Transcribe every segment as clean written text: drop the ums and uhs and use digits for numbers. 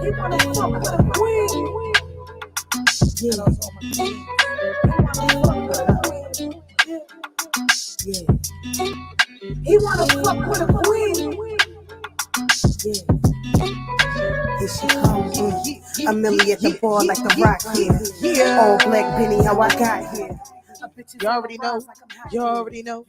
He wanna fuck with a queen. Yeah. He wanna fuck with a queen. Yeah. He wanna fuck with a queen. Yeah. Here she comes. Amelie at the bar like the rock here. All black Benny, how I got here. You already know. You already know.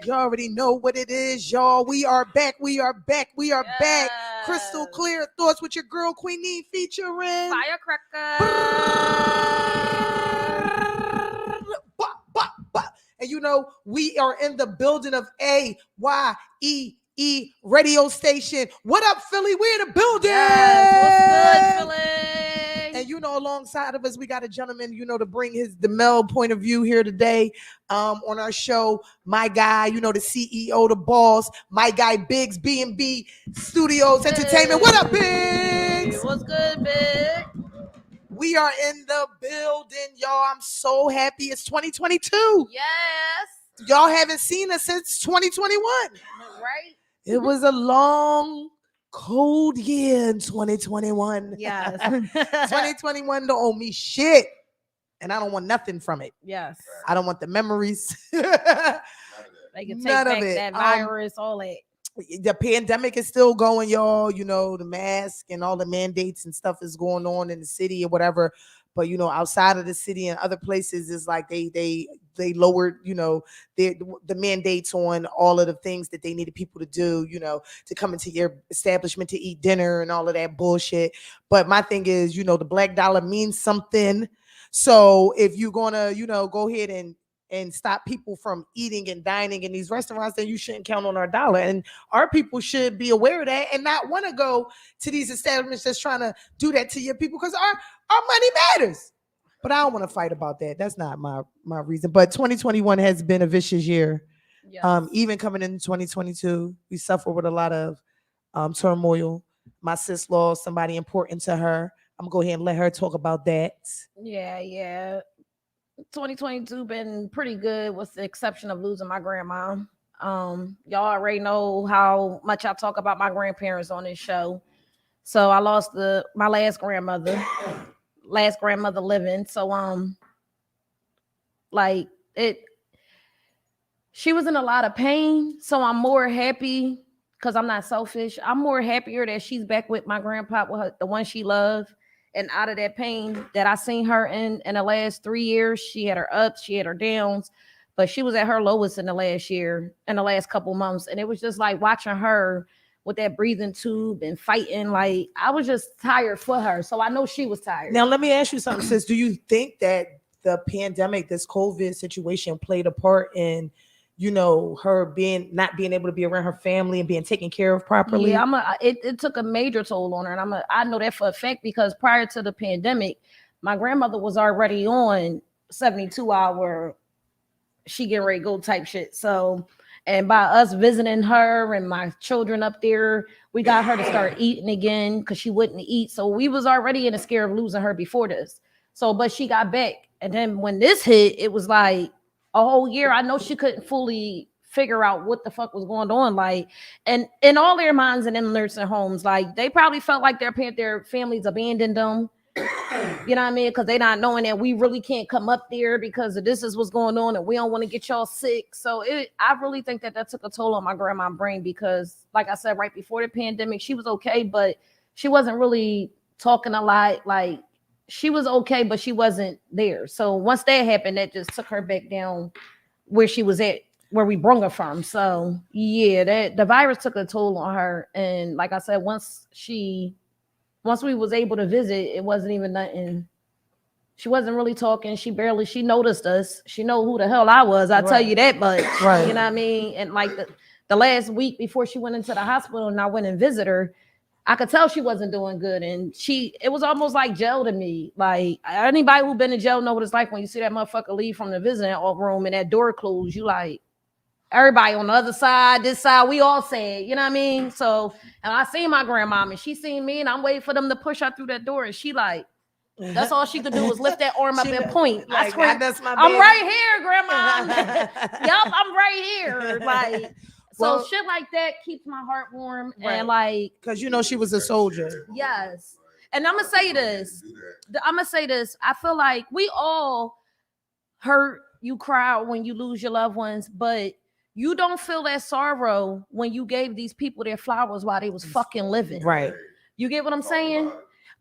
You already know what it is, y'all. We are back. We are back. We are back. Crystal clear thoughts with your girl Queen NEEN featuring Firecracker. And you know, we are in the building of Ayee radio station. What up, Philly? We're in the building. Yes, what's good, Philly? And you know, alongside of us, we got a gentleman, you know, to bring the male point of view here today on our show. My guy, you know, the CEO, the boss, my guy Biggs, B&B Studios Entertainment. What up, Biggs? What's good, Big? We are in the building, y'all. I'm so happy it's 2022. Yes. Y'all haven't seen us since 2021. Right? It was a long, cold year in 2021. Yes. 2021 don't owe me shit. And I don't want nothing from it. Yes. I don't want the memories. They can take back that virus, all that. The pandemic is still going, y'all. You know, the mask and all the mandates and stuff is going on in the city or whatever. But you know, outside of the city and other places, is like they lowered, you know, the mandates on all of the things that they needed people to do, you know, to come into your establishment to eat dinner and all of that bullshit. But my thing is, you know, the black dollar means something. So if you're gonna, you know, go ahead and stop people from eating and dining in these restaurants, then you shouldn't count on our dollar. And our people should be aware of that and not want to go to these establishments that's trying to do that to your people, because our money matters. But I don't want to fight about that. That's not my reason. But 2021 has been a vicious year. Yes. Even coming into 2022, we suffer with a lot of turmoil. My sis lost somebody important to her. I'm going to go ahead and let her talk about that. Yeah. 2022 been pretty good with the exception of losing my grandma. Y'all already know how much I talk about my grandparents on this show. So I lost my last grandmother living. So she was in a lot of pain. So I'm more happy, because I'm not selfish. I'm more happier that she's back with my grandpa, with the one she loved. And out of that pain that I seen her in the last 3 years, she had her ups, she had her downs, but she was at her lowest in the last couple months. And it was just like watching her with that breathing tube and fighting. Like, I was just tired for her. So I know she was tired. Now, let me ask you something, sis. Do you think that the pandemic, this COVID situation, played a part in, you know, her not being able to be around her family and being taken care of properly? Yeah, it took a major toll on her, and I know that for a fact, because prior to the pandemic, my grandmother was already on 72-hour she getting ready to go type shit. So, and by us visiting her and my children up there, we got her to start eating again, because she wouldn't eat. So we was already in a scare of losing her before this. So, but she got back, and then when this hit, it was like a whole year. I know she couldn't fully figure out what the fuck was going on. Like, and in all their minds and in nursing homes, like, they probably felt like their families abandoned them. You know what I mean? Because they not knowing that we really can't come up there because this is what's going on, and we don't want to get y'all sick. So I really think that took a toll on my grandma's brain, because, like I said, right before the pandemic, she was okay, but she wasn't really talking a lot. Like, she was okay, but she wasn't there. So once that happened, that just took her back down where she was at, where we brung her from. So yeah, the virus took a toll on her. And like I said, once we was able to visit, it wasn't even nothing. She wasn't really talking. She noticed us. She know who the hell I was. I tell you that much. Right. You know what I mean? And like the last week before she went into the hospital and I went and visited her, I could tell she wasn't doing good. And it was almost like jail to me. Like, anybody who been in jail know what it's like when you see that motherfucker leave from the visiting room and that door closed. You like, everybody on the other side, this side, we all sad, you know what I mean? So, and I seen my grandma, and she seen me, and I'm waiting for them to push her through that door, and she like, that's all she could do was lift that arm up and point. Like, I swear, I'm right here, grandma. Yup, I'm right here. Like, So shit like that keeps my heart warm, Right. and like, because you know she was a soldier. yes. And I'm gonna say this. I feel like we all hurt, you cry when you lose your loved ones, but you don't feel that sorrow when you gave these people their flowers while they was fucking living. Right. You get what I'm saying?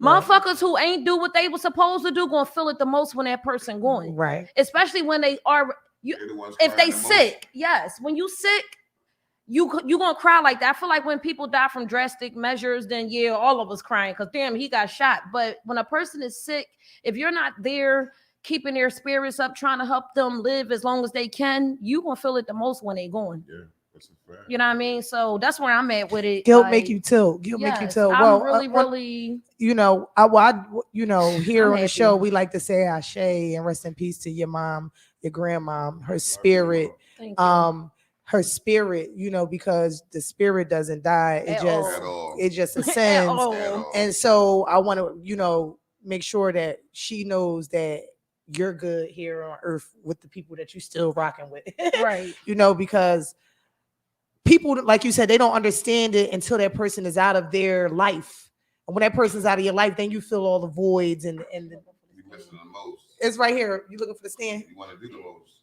Motherfuckers who ain't do what they were supposed to do gonna feel it the most when that person going. Right. Especially when they are if they sick. Yes. When you sick, you gonna cry like that. I feel like when people die from drastic measures, then yeah, all of us crying because damn, he got shot. But when a person is sick, if you're not there keeping their spirits up, trying to help them live as long as they can, you gonna feel it the most when they going. Yeah, that's a fact. You know what I mean? So that's where I'm at with it. Guilt like, make you tilt. Guilt make you tilt. I'm Well, really, you know, here on the show, we like to say Ashe and rest in peace to your mom, your grandmom, her spirit. Thank you. Her spirit, you know, because the spirit doesn't die. It just ascends. And so I want to, you know, make sure that she knows that you're good here on earth with the people that you still rocking with. Right. You know, because people, like you said, they don't understand it until that person is out of their life. And when that person's out of your life, then you feel all the voids and you missing the most. It's right here. You looking for the stand? You want to do the most.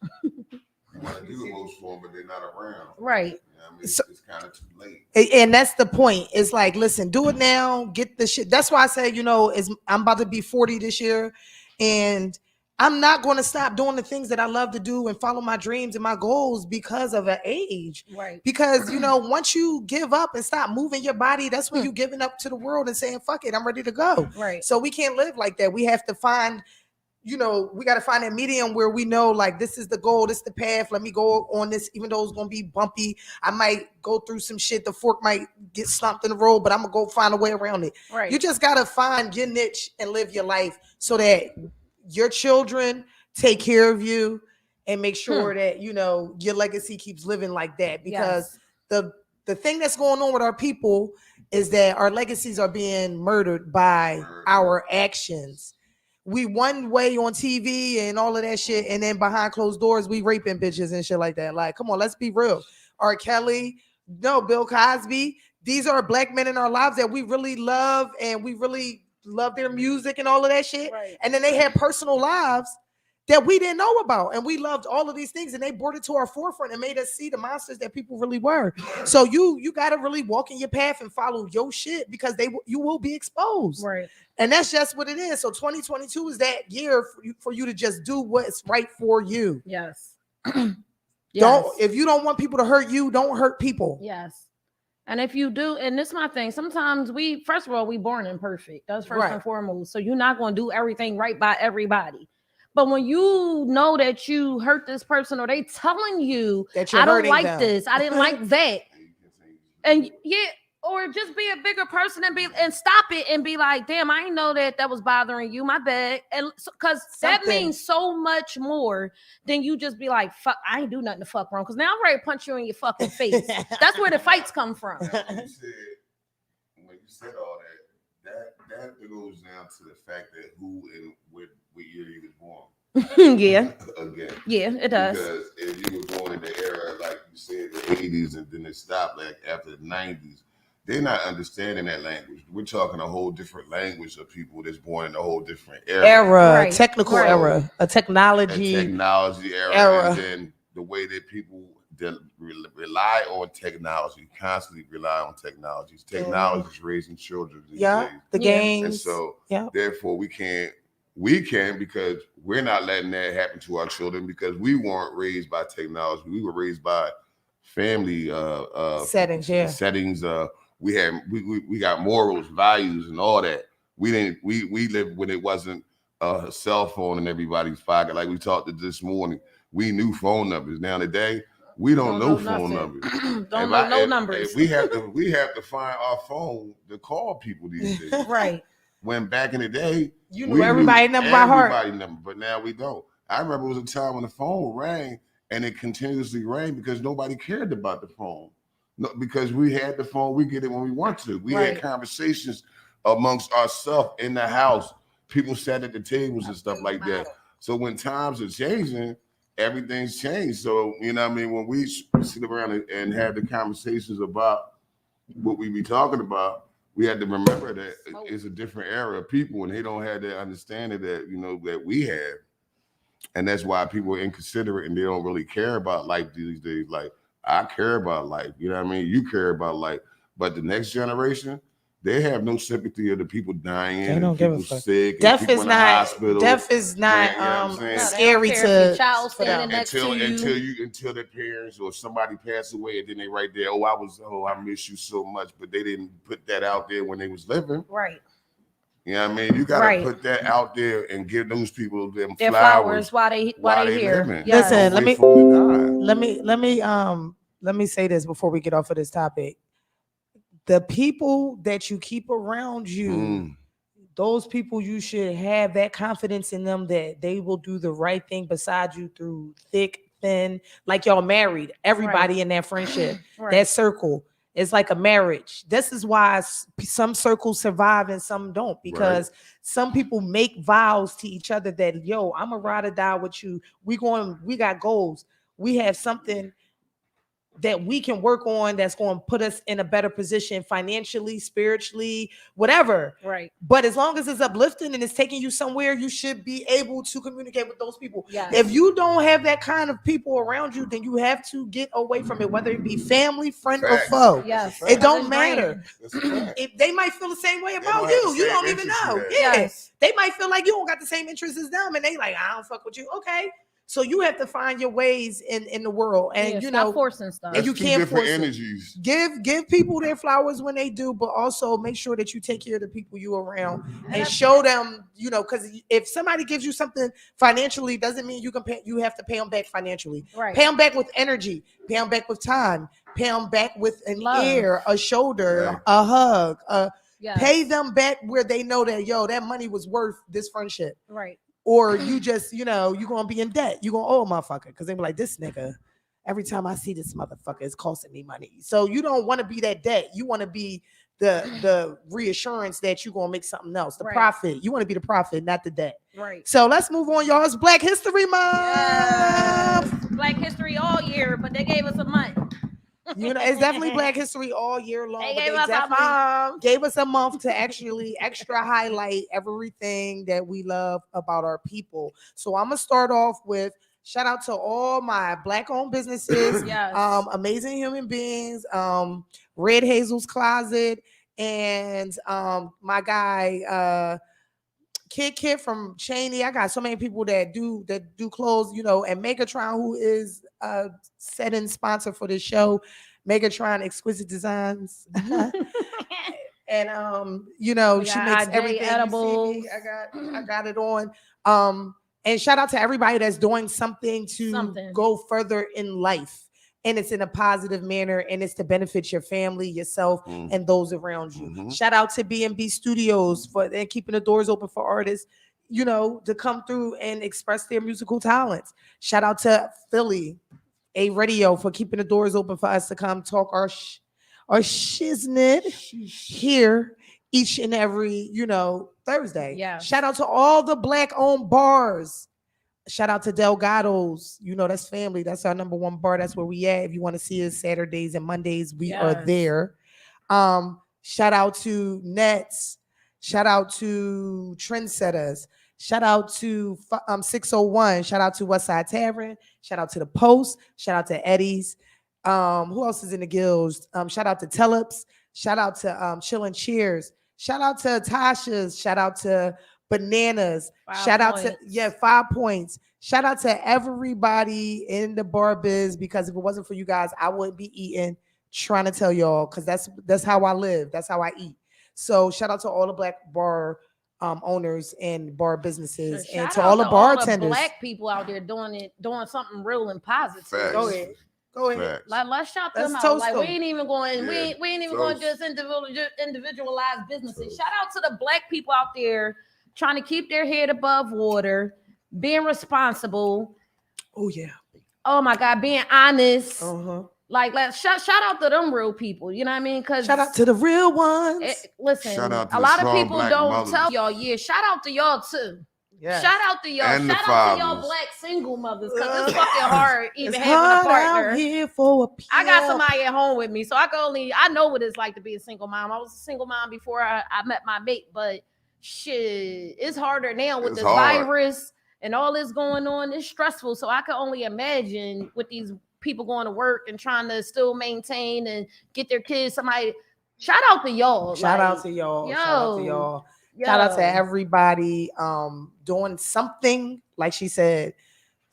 You want to do the most for them, but they're not around. Right. You know what I mean? So, it's kind of too late. And that's the point. It's like, listen, do it now. Get the shit. That's why I said, you know, I'm about to be 40 this year, and I'm not going to stop doing the things that I love to do and follow my dreams and my goals because of an age. Right. Because, you know, once you give up and stop moving your body, that's when you're giving up to the world and saying, fuck it, I'm ready to go. Right. So we can't live like that. We have to find, you know, we got to find that medium where we know, like, this is the goal, this is the path. Let me go on this, even though it's going to be bumpy. I might go through some shit. The fork might get slumped in the road, but I'm going to go find a way around it. Right. You just got to find your niche and live your life so that your children take care of you and make sure that, you know, your legacy keeps living like that. Because the thing that's going on with our people is that our legacies are being murdered by our actions. We one way on TV and all of that shit, and then behind closed doors, we raping bitches and shit like that. Like, come on, let's be real. R. Kelly, no, Bill Cosby. These are black men in our lives that we really love, and we really love their music and all of that shit. Right. And then they had personal lives that we didn't know about, and we loved all of these things, and they brought it to our forefront and made us see the monsters that people really were. So you got to really walk in your path and follow your shit, because you will be exposed. Right. And that's just what it is. So 2022 is that year for you to just do what's right for you. Yes. If you don't want people to hurt you, don't hurt people. Yes. And if you do, and this is my thing, sometimes first of all, we born imperfect. That's first and foremost. So you're not going to do everything right by everybody. But when you know that you hurt this person, or they telling you that I don't like this, I didn't like that, and or just be a bigger person and stop it and be like, damn, I didn't know that was bothering you, my bad. And because that means so much more than you just be like, fuck, I ain't do nothing to fuck wrong. Because now I'm ready to punch you in your fucking face. That's where the fights come from. When you said all that goes down to the fact that who and what year you was born. Yeah. Again. Yeah, it does. Because if you were born in the era, like you said, the 80s, and then it stopped like after the 90s, they're not understanding that language. We're talking a whole different language of people that's born in a whole different era. Right. Technical era, a technology era. And then the way that people rely on technology, constantly rely on technology. Technology is raising children these days. The games. And so therefore we can because we're not letting that happen to our children, because we weren't raised by technology. We were raised by family settings. We got morals, values, and all that. We lived when it wasn't a cell phone in everybody's pocket. Like we talked this morning, we knew phone numbers. Now today, we don't know phone numbers. Don't know no numbers. We have to find our phone to call people these days. Right. When back in the day, you knew everybody number by heart. But now we don't. I remember it was a time when the phone rang and it continuously rang because nobody cared about the phone. No, because we had the phone, we get it when we want to. We had conversations amongst ourselves in the house. People sat at the tables and stuff like that. So when times are changing, everything's changed. So, you know what I mean? When we sit around and have the conversations about what we be talking about, we had to remember that it's a different era of people and they don't have that understanding that, you know, that we have. And that's why people are inconsiderate and they don't really care about life these days. Like, I care about life. You know what I mean? You care about life. But the next generation, they have no sympathy of the people dying and people sick. Death and people is in the not. hospital. Death is not You know what I'm saying? scary If to your child standing next to until their parents or somebody passed away and then they right there. I miss you so much, but they didn't put that out there when they was living. Right. You know what I mean? You gotta put that out there and give those people their flowers while they here. Living. Yes. Listen, let me say this before we get off of this topic. The people that you keep around you, those people, you should have that confidence in them that they will do the right thing beside you through thick, thin, like y'all married. Everybody in that friendship, that circle. It's like a marriage. This is why some circles survive and some don't, because some people make vows to each other that, yo, I'm a ride or die with you. We got goals. We have something that we can work on that's going to put us in a better position financially, spiritually, whatever. Right. But as long as it's uplifting and it's taking you somewhere, you should be able to communicate with those people. Yes. If you don't have that kind of people around you, then you have to get away from it, whether it be family, friend, or foe. Yes. It don't matter. If they might feel the same way about you. You don't even know. Yes. They might feel like you don't got the same interests as them, and they like, I don't fuck with you. Okay. So you have to find your ways in the world, and you know, forcing stuff. And you can't force energies. Give people their flowers when they do, but also make sure that you take care of the people you around and show them, you know, because if somebody gives you something financially, doesn't mean you can pay. You have to pay them back financially. Right. Pay them back with energy. Pay them back with time. Pay them back with an ear, a shoulder, a hug. Pay them back where they know that that money was worth this friendship. Right. Or you just, you're going to be in debt. You're going to owe a motherfucker because they be like, this nigga, every time I see this motherfucker, it's costing me money. So you don't want to be that debt. You want to be the reassurance that you're going to make something else. The profit. You want to be the profit, not the debt. Right. So let's move on, y'all. It's Black History Month. Yes. Black History all year, but they gave us a month. It's definitely Black History all year long. They gave us a month to actually extra highlight everything that we love about our people. So I'm gonna start off with shout out to all my Black-owned businesses, amazing human beings, Red Hazel's Closet, and my guy Kid from Cheney. I got so many people that do clothes, and Megatron, who is a set-in sponsor for this show, Megatron Exquisite Designs. And she makes everything. Edibles. You see me? I got it on. And shout out to everybody that's doing something to go further in life. And it's in a positive manner, and it's to benefit your family, yourself, and those around you. Mm-hmm. Shout out to B&B Studios for keeping the doors open for artists, to come through and express their musical talents. Shout out to Philly, A Radio, for keeping the doors open for us to come talk our shiznit here each and every, Thursday. Yeah. Shout out to all the Black-owned bars. Shout out to Delgado's. That's family. That's our number one bar. That's where we at. If you want to see us Saturdays and Mondays, we are there. Shout out to Nets. Shout out to Trendsetters. Shout out to 601. Shout out to Westside Tavern. Shout out to The Post. Shout out to Eddie's. Who else is in the guilds? Shout out to Teleps. Shout out to Chillin' Cheers. Shout out to Tasha's. Shout out to Bananas. Shout out to 5 points. Shout out to everybody in the bar biz, because if it wasn't for you guys, I wouldn't be eating. Trying to tell y'all, because that's how I live. That's how I eat. So shout out to all the Black bar owners and bar businesses, and to all the bartenders. All the Black people out there doing something real and positive. Facts. Go ahead. Let's shout them out. Like, we ain't even going. We ain't even going to just individualize businesses. Shout out to the Black people out there trying to keep their head above water, being responsible. Oh yeah. Oh my God, being honest. Like, shout out to them real people. You know what I mean? Because shout out to the real ones. Listen, Shout out to a lot of strong people Black don't mothers. tell y'all. Yeah, shout out to y'all too. Yes. Shout out to y'all. And the Shout out to y'all fathers. black single mothers, because it's fucking hard even It's having hard a partner. out here for a I got pimp. somebody at home with me, so I know what it's like to be a single mom. I was a single mom before I met my mate, but shit, it's harder now with It's this hard. virus and all this going on. It's stressful, so I can only imagine with these people going to work and trying to still maintain and get their kids. Somebody, shout out to y'all. Shout like, out to y'all. Yo, Shout out to y'all. yo. Shout out to everybody doing something, like she said,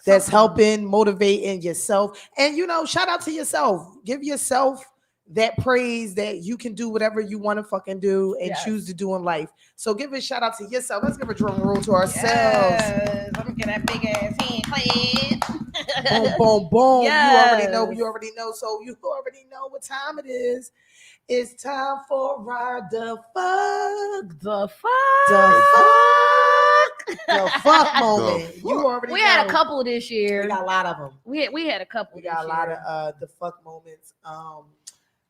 that's helping, motivating yourself. And shout out to yourself. Give yourself that praise that you can do whatever you want to fucking do and choose to do in life. So give a shout out to yourself. Let's give a drum roll to ourselves. Yes. I'm gonna get that big ass hand clap. Boom, boom, boom. Yes. You already know. So you already know what time it is. It's time for our the fuck moment. You already We know. had a couple this year. We got a lot of them. We had a couple. We got a lot of the fuck moments. I'm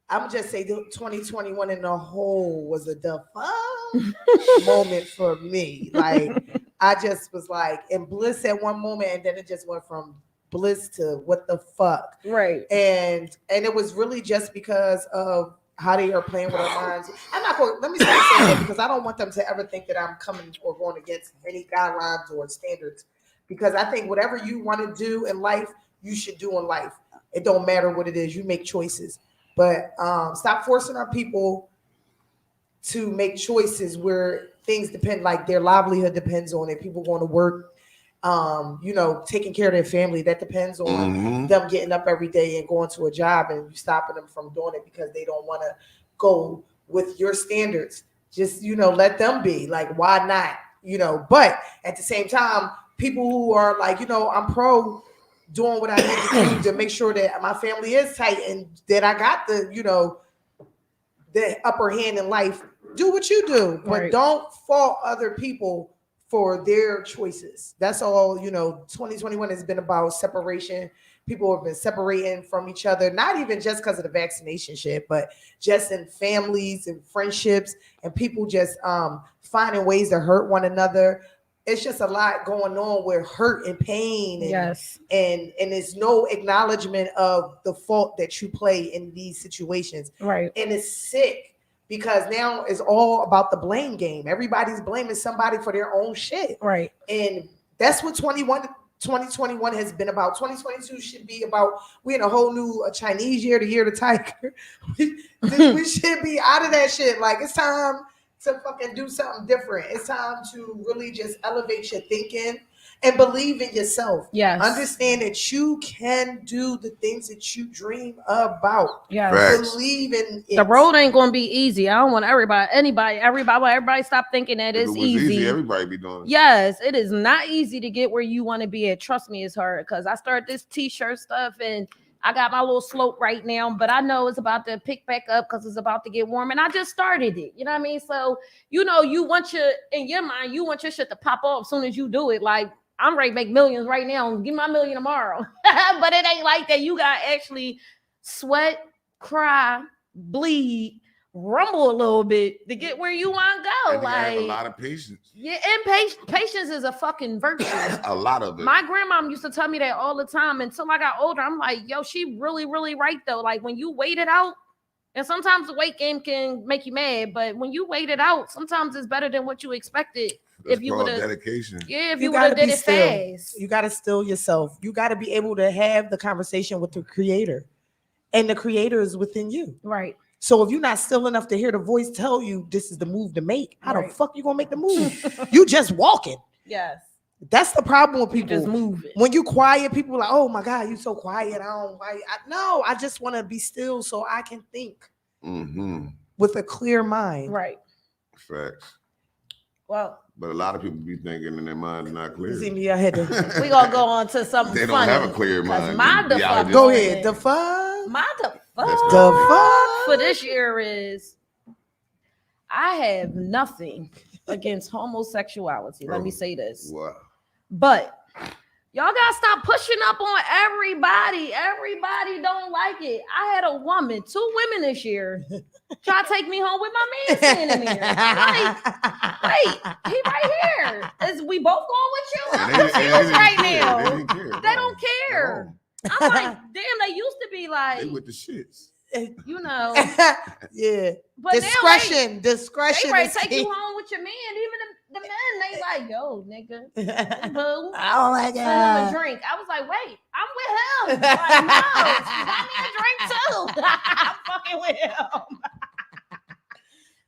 gonna just say 2021 in the whole was a the fuck moment for me. Like I just was like in bliss at one moment, and then it just went from bliss to what the fuck. Right. And it was really just because of how they are playing with our minds. I'm not going. Let me start saying that because I don't want them to ever think that I'm coming or going against any guidelines or standards. Because I think whatever you want to do in life, you should do in life. It don't matter what it is. You make choices, but stop forcing our people to make choices where things depend, like their livelihood depends on it. People going to work, taking care of their family. That depends on them getting up every day and going to a job, and you stopping them from doing it because they don't want to go with your standards. Just, let them be like, why not? But at the same time, people who are like, I'm pro doing what I need to do to make sure that my family is tight and that I got the upper hand in life. Do what you do, but don't fault other people for their choices. That's all. 2021 has been about separation. People have been separating from each other, not even just because of the vaccination shit, but just in families and friendships, and people just finding ways to hurt one another. It's just a lot going on with hurt and pain, and there's no acknowledgement of the fault that you play in these situations. Right. And it's sick. Because now it's all about the blame game. Everybody's blaming somebody for their own shit. Right. And that's what 2021 has been about. 2022 should be about, we're in a whole new Chinese year, the year of the tiger. We should be out of that shit. Like, it's time to fucking do something different. It's time to really just elevate your thinking and believe in yourself. Yes. Understand that you can do the things that you dream about. Yes. Believe in it. The road ain't gonna be easy. I don't want everybody stop thinking that If it's it was easy. Everybody be doing it. Yes, it is not easy to get where you want to be at. Trust me, it's hard, because I started this t-shirt stuff and I got my little slope right now, but I know it's about to pick back up because it's about to get warm, and I just started it. You know what I mean? So, you want in your mind, you want your shit to pop off as soon as you do it. Like, I'm ready to make millions right now. Give me my million tomorrow. But it ain't like that. You got to actually sweat, cry, bleed, rumble a little bit to get where you want to go. And like, have a lot of patience. Yeah, and patience is a fucking virtue. A lot of it. My grandmom used to tell me that all the time until I got older. I'm like, yo, she really, really right though. Like, when you wait it out, and sometimes the wait game can make you mad, but when you wait it out, sometimes it's better than what you expected. That's if you called would have dedication. Yeah, if you would have did it fast. You got to still yourself. You got to be able to have the conversation with the creator, and the creator is within you. Right. So if you're not still enough to hear the voice tell you this is the move to make, how the fuck you gonna make the move? You just walking. Yes. That's the problem with people. You just move it. When you quiet, people are like, oh my God, you so quiet. I just want to be still so I can think with a clear mind. Right. Facts. Well, but a lot of people be thinking in their mind not clear. See me ahead. We gonna go on to something they funny. They don't have a clear mind. Go ahead. The fuck. My the fuck for this year is, I have nothing against homosexuality. Let me say this. Wow. But Y'all gotta stop pushing up on everybody. Everybody don't like it. I had a woman, 2 women this year, try to take me home with my man standing there. I'm like, wait, he right here. Is we both going with you? I'm confused right now. They don't care. I'm like, damn, they used to be like, they with the shits. You know. Yeah. But discretion. They Is take key. you home with your man. Even the men, they like, yo, nigga, boo. Oh my Have God. a drink. I was like, wait, I'm with him. Like, no, buy me a drink too. I'm fucking with him.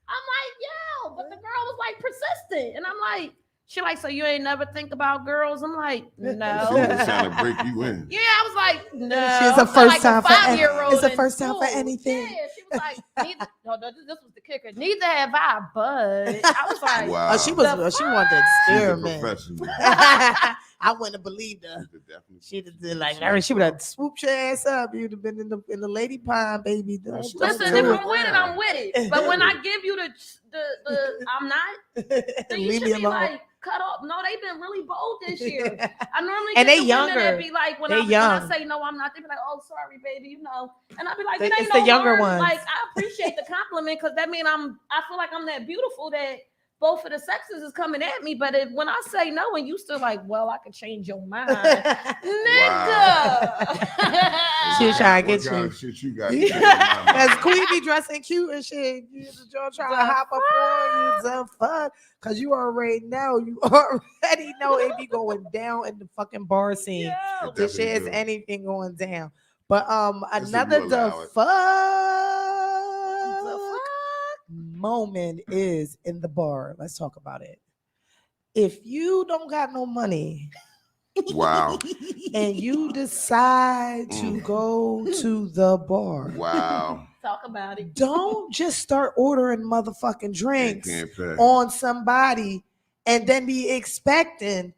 I'm like, yo, but the girl was like persistent. And I'm like, she like, so you ain't never think about girls? I'm like, no. She was trying to break you in. Yeah, I was like, no. She's a first time for 5-year-old. It's the first time for anything. Yeah, she was like, neither. No, this was the kicker. Neither have I, but I was like, wow. Oh, she wanted to experiment. Professional. I wouldn't have believed her. She'd have been like, she would have swooped your ass up. You'd have been in the lady pond, baby. Listen, if I'm with it, I'm with it. But when I give you the I'm not, then you should be like, cut off. No, they've been really bold this year. I normally and get they the younger. women that be like, when I say no, I'm not. They be like, oh, sorry, baby, you know. And I be like, it ain't it's no the younger harm. ones. Like, I appreciate the compliment because that means I feel like I'm that beautiful that both of the sexes is coming at me. But when I say no and you still like, well, I could change your mind, nigga. She was trying to get you. Shit you got. Because Queen be dressing cute and shit. You trying to hop up on you, the fuck. Because you already know it be going down in the fucking bar scene. Yeah. This shit is anything going down. But another the fuck moment is in the bar. Let's talk about it. If you don't got no money, wow, and you decide to go to the bar, wow, talk about it. Don't just start ordering motherfucking drinks on somebody and then be expecting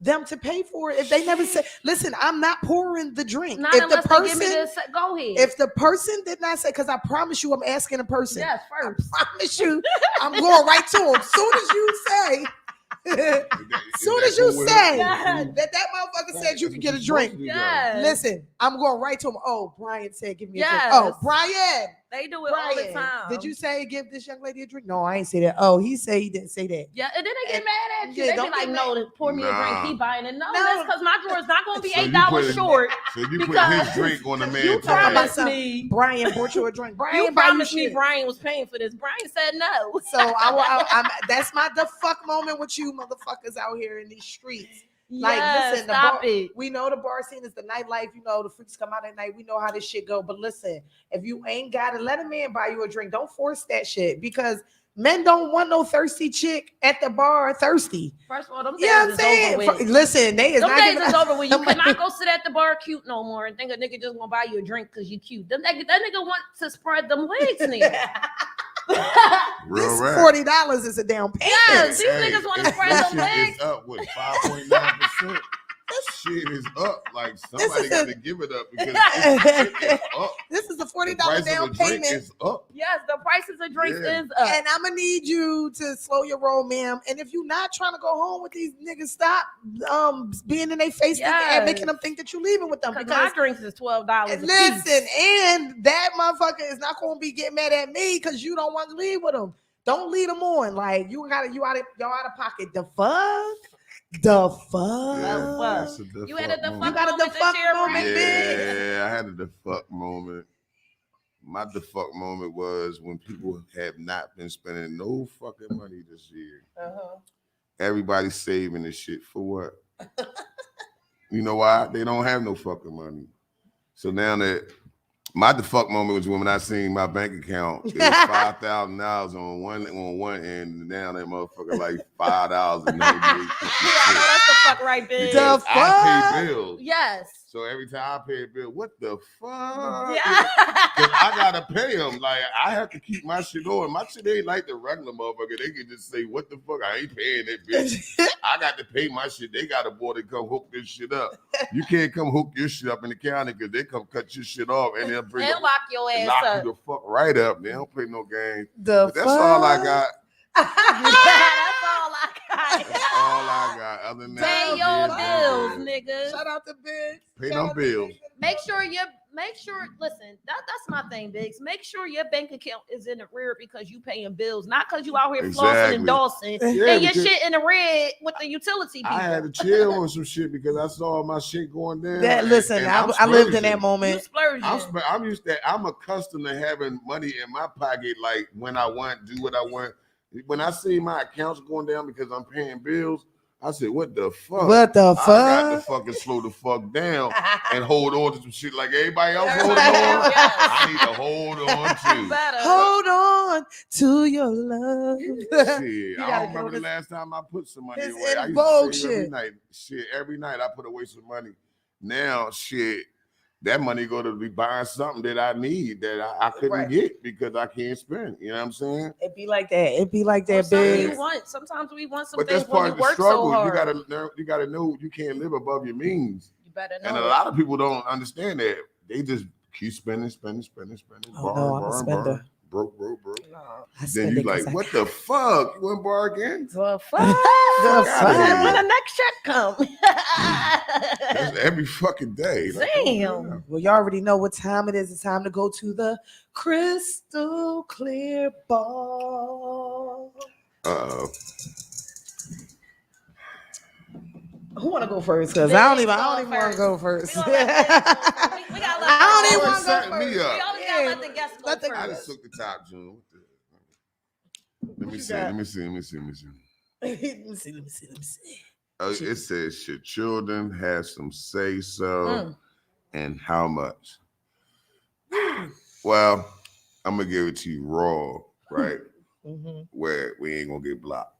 them to pay for it if they never say, listen, I'm not pouring the drink. Not if unless the person, they give me this, go ahead. If the person did not say, because I promise you, I'm asking a person. Yes, first. I promise you, I'm going right to them. Soon as you say, soon as you say that motherfucker said you could get a drink. Yes. Listen, I'm going right to him. Oh, Brian said give me a drink. Oh, Brian. They do it all the time. Did you say give this young lady a drink? No, I ain't say that. Oh, he said he didn't say that. Yeah, and then they get mad at you. They be like, no, pour me a drink. He buying it. No, that's because my drawer's not going to be $8 short. So you put his drink on the man. You promised me. Brian bought you a drink. Brian, you promised me Brian was paying for this. Brian said no. So I'm that's my the fuck moment with you motherfuckers out here in these streets. Like, listen, we know the bar scene is the nightlife. You know, the freaks come out at night. We know how this shit go. But listen, if you ain't got it, let a man buy you a drink. Don't force that shit because men don't want no thirsty chick at the bar thirsty. First of all, them days is over with. Listen, they is them not days is over with. You cannot go sit at the bar cute no more and think a nigga just want to buy you a drink because you cute. That nigga want to spread them legs nigga. This $40 is a down payment. Yes, these niggas want to spread them legs. It's up with 5.9%. That shit is up. Like somebody got to give it up because it's up. This is a $40 down payment. Is up. Yes, the prices of drinks is up. And I'm gonna need you to slow your roll, ma'am. And if you're not trying to go home with these niggas, stop being in their face and making them think that you're leaving with them. Because my drinks is $12. Listen, and that motherfucker is not gonna be getting mad at me because you don't want to leave with them. Don't lead them on. Like you out of pocket. The fuck. The fuck? You had a the fuck moment. You got a the fuck moment, Yeah, I had a the fuck moment. My the fuck moment was when people have not been spending no fucking money this year. Everybody's saving this shit for what? You know why? They don't have no fucking money. So now that my the fuck moment was when I seen my bank account. It was $5,000 on one end, and now that motherfucker like $5 and yeah, I know that's the fuck right, bitch. The fuck? I pay bills. Yes. So every time I pay a bill, what the fuck? Yeah. Because I gotta pay them. Like I have to keep my shit on. My shit ain't like the regular motherfucker. They can just say, "What the fuck? I ain't paying that bitch." I got to pay my shit. They got a boy to come hook this shit up. You can't come hook your shit up in the county because they come cut your shit off and they'll bring and lock your ass lock up. You the fuck right up. They don't play no games. That's all I got. That's all I got. That's all I got. Other than that, Pay your bills, nigga. Shout out to Biggs. Pay them bills. Make sure, listen, that's my thing, Biggs. Make sure your bank account is in the red because you paying bills, not because you out here flossing and dossing and your shit in the red with the utility people. I had to chill on some shit because I saw my shit going down. Listen, I lived in that moment. You splurging. I'm used to. I'm accustomed to having money in my pocket, like when I want, do what I want. When I see my accounts going down because I'm paying bills, I said, "What the fuck? What the fuck? I got to fucking slow the fuck down and hold on to some shit like everybody else holding on. I need to hold on to. Hold on to your love. Shit, I don't remember the last time I put some money away. I used to save every night. Shit, every night I put away some money. Now, shit, that money go to be buying something that I need that I couldn't get because I can't spend. You know what I'm saying? It be like that. It be like that, big. Sometimes we want some But things that's part of the work struggle. so hard. You gotta know you can't live above your means. You better know. And a lot of people don't understand that. They just keep spending, borrowing. Broke. No, Then you like, what the fuck? You want to borrow again? The fuck? fuck? When the next check come. That's every fucking day. Damn. Well, you already know what time it is. It's time to go to the crystal clear ball. Who want to go first? Because I don't even want to go first. We got I don't even want to go first. Me up. We always gotta let the guests go first. I just took the top, June. Let me see. Let me see. It says, should children have some say so and how much? Well, I'm going to give it to you raw, right? Where we ain't going to get blocked.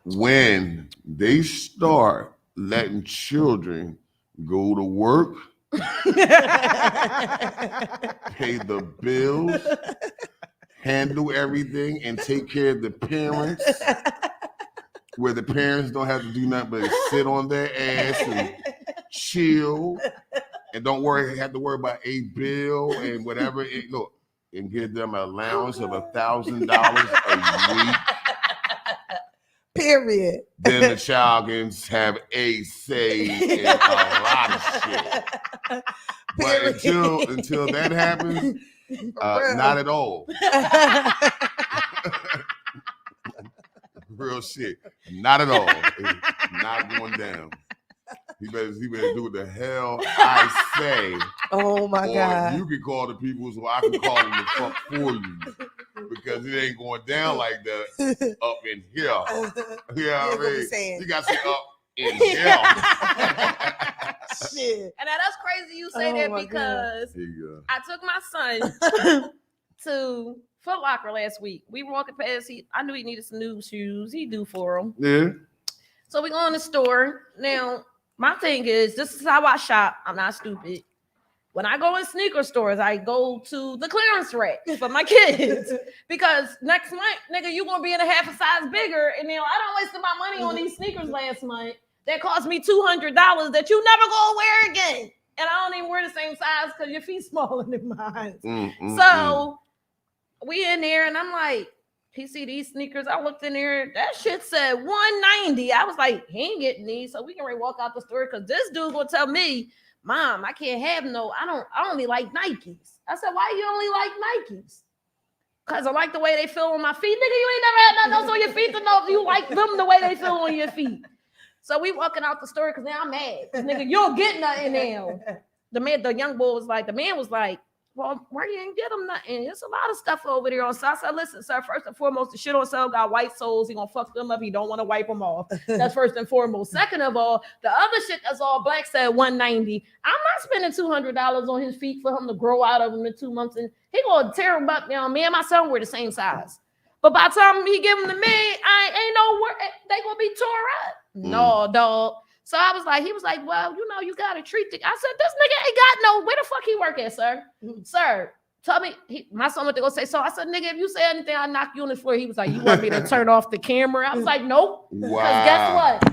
When they start letting children go to work, pay the bills, handle everything, and take care of the parents, where the parents don't have to do nothing but sit on their ass and chill, and don't have to worry about a bill and whatever. And give them an allowance of $1,000 a week. Period. Then the child can have a say in a lot of shit. But until that happens, not at all. Real shit. Not at all. It's not going down. He better do what the hell I say. Oh my God. You can call the people so I can call them the fuck for you. Because it ain't going down like that up in here. You know what I mean? You got to say up in here. Shit. And now that's crazy you say that because I took my son to Foot Locker last week. We were walking past. I knew he needed some new shoes. He do for him. Yeah. So we go in the store. Now, my thing is, this is how I shop. I'm not stupid. When I go in sneaker stores, I go to the clearance rack for my kids because next month, nigga, you gonna be in a half a size bigger, and then I don't wasted my money on these sneakers last month that cost me $200 that you never gonna wear again, and I don't even wear the same size because your feet smaller than mine. So we in there, and I'm like, he see these sneakers. I looked in there, that shit said $190. I was like, he ain't getting these, so we can walk out the store because this dude gonna tell me, Mom, I can't have I only like Nikes. I said, why you only like Nikes? Because I like the way they feel on my feet. Nigga, you ain't never had nothing else on your feet to know if you like them the way they feel on your feet. So we walking out the store because now I'm mad. Nigga, you don't get nothing now. The man was like, well, why you ain't get him nothing? There's a lot of stuff over there on sale. I said, listen, sir, first and foremost, the shit on sale got white soles. He gonna fuck them up. He don't want to wipe them off. That's first and foremost. Second of all, the other shit that's all black said $190. I'm not spending $200 on his feet for him to grow out of them in 2 months. And he gonna tear them up. Now, me and my son were the same size. But by the time he give them to me, ain't no work. They gonna be tore up. No, dog. So he was like, well, you got to treat the. I said, this nigga ain't got where the fuck he work at, sir? Sir, tell me, my son went to go say, so I said, nigga, if you say anything, I'll knock you on the floor. He was like, you want me to turn off the camera? I was like, nope. Wow. Because guess what?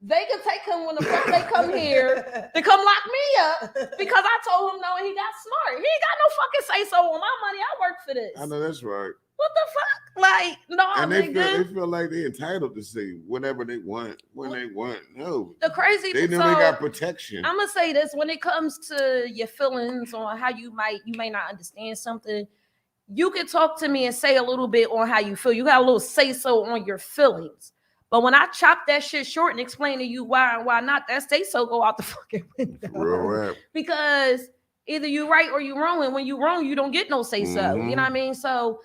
They can take him when the fuck they come here to come lock me up because I told him no and he got smart. He ain't got no fucking say so on my money. I work for this. I know that's right. What the fuck? Like, no, And nigga. they feel like they're entitled to say whatever they want when they want. No, The crazy they know so, they got protection. I'm gonna say this: when it comes to your feelings on how you may not understand something, you can talk to me and say a little bit on how you feel. You got a little say so on your feelings. But when I chop that shit short and explain to you why and why not, that say so go out the fucking window. Real rap. Because either you right or you wrong, and when you wrong, you don't get no say so. You know what I mean? So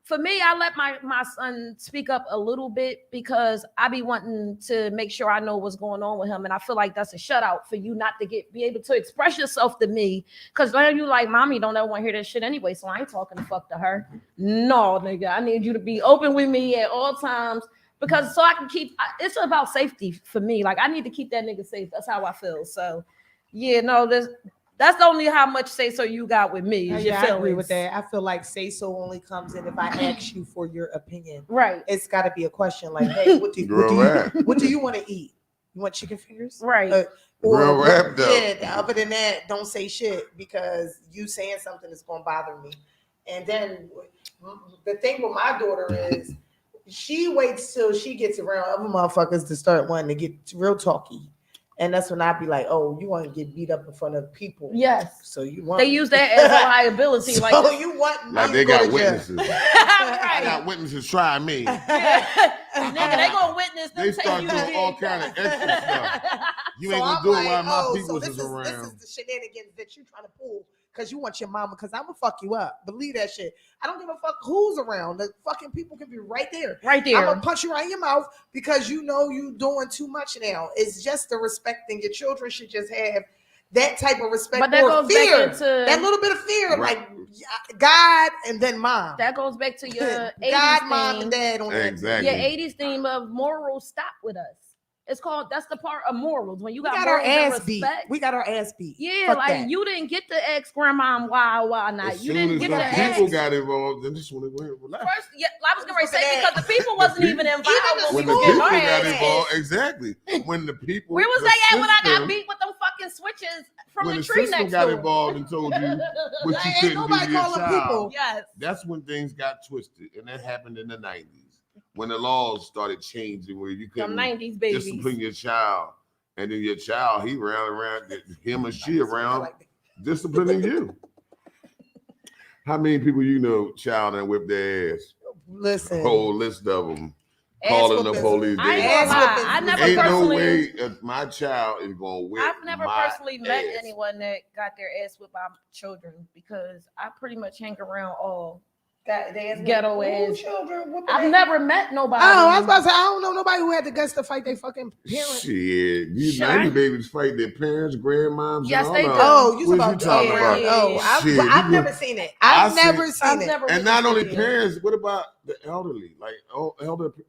for me, I let my son speak up a little bit because I be wanting to make sure I know what's going on with him, and I feel like that's a shutout for you not to be able to express yourself to me. Because then you like, mommy don't ever want to hear that shit anyway, so I ain't talking the fuck to her. No, nigga, I need you to be open with me at all times. Because so I can keep, it's about safety for me. Like I need to keep that nigga safe. That's how I feel. So yeah, no, that's only how much say so you got with me. Yeah, I agree with that. I feel like say so only comes in if I ask you for your opinion. Right. It's got to be a question like, hey, what do you want to eat? You want chicken fingers? Right. Real rap though. Yeah, other than that, don't say shit because you saying something is going to bother me. And then the thing with my daughter is, she waits till she gets around other motherfuckers to start wanting to get real talky. And that's when I be like, oh, you want to get beat up in front of people. Yes. So you want they use that as a liability. So like you want like they got witnesses. Right. I got witnesses try me. Yeah. Nigga, they gonna witness them. They start doing all kind of extra stuff. You ain't gonna do it while my people is around. This is the shenanigans that you trying to pull. Because you want your mama, because I'm gonna fuck you up. Believe that shit. I don't give a fuck who's around. The fucking people can be right there. Right there. I'm gonna punch you right in your mouth because you know you doing too much now. It's just the respect, and your children should just have that type of respect. But that goes fear. back into that little bit of fear, like God and then mom. That goes back to your 80s God, theme. mom, and dad on exactly. Your 80s theme of morals stop with us. It's called, that's the part of morals. When you got our morals ass and beat. respect. We got our ass beat. Yeah, Fuck like that. you didn't get to ask grandma why not. As You soon didn't as get the to ask. people got involved, then this one went relax. First, yeah, I was gonna say because the people wasn't even involved When when the we people was getting got our ass. involved, exactly. When the people, Where was the they at when I got system- beat with them fucking switches from when the the tree system next got door? involved and told you what you Ain't couldn't do nobody to your calling child, people. Yes. that's when things got twisted, and that happened in the 90s when the laws started changing, where you Them couldn't 90s babies. discipline your child, and then your child he around him or she around disciplining you. How many people you know child and whip their ass? Listen, Whole list of them. Ass Calling the whoopings. police. I ain't Ass gonna lie. whoopings. I never Ain't no personally. way my child is gonna whip. I've never my personally met ass. anyone that got their ass whipped by children because I pretty much hang around all ghetto ass. Children. I've never met nobody. Oh, I was about to say, I don't know nobody who had the guts to fight their fucking parents. Shit, these Shit, 90 I- babies fight their parents, grandmoms, Yes, and all they that. do. Oh, you What about you talking yeah, about? yeah, Oh, yeah. Shit, I've you never go- seen it. I I've never seen- seen I've it. never And not only witnessed it. parents, what about the elderly? Like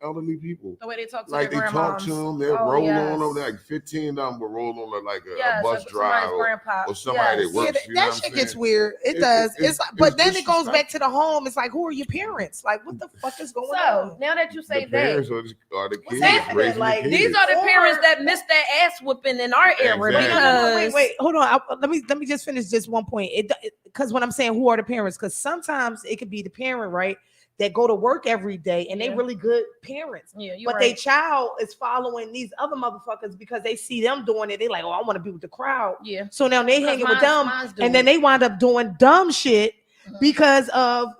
elderly people. The way they talk to Like they their talk grandmoms. to them, they'll Oh, roll yes. on them. Like 15 of them will roll on like a Yes, bus somebody's driver grandpa. or somebody Yes. that works. Yeah, you know that what I'm shit gets saying? weird. It It- does. it's- It's like, but it's then it goes back to the home. It's like, who are your parents? Like, what the fuck is going So on? now that you say The that, parents are the What's kids happening? raising Like, the kids. these are the Or- parents that missed that ass whooping in our era Exactly. because Wait, hold on. Let me just finish this one point. Because when I'm saying who are the parents, because sometimes it could be the parent, right, that go to work every day and they Yeah. really good parents. Yeah, you're But their right. child is following these other motherfuckers because they see them doing it. They like, oh, I want to be with the crowd. Yeah. So now they hanging with them, Mine's and then they wind up doing dumb shit Mhm. because of,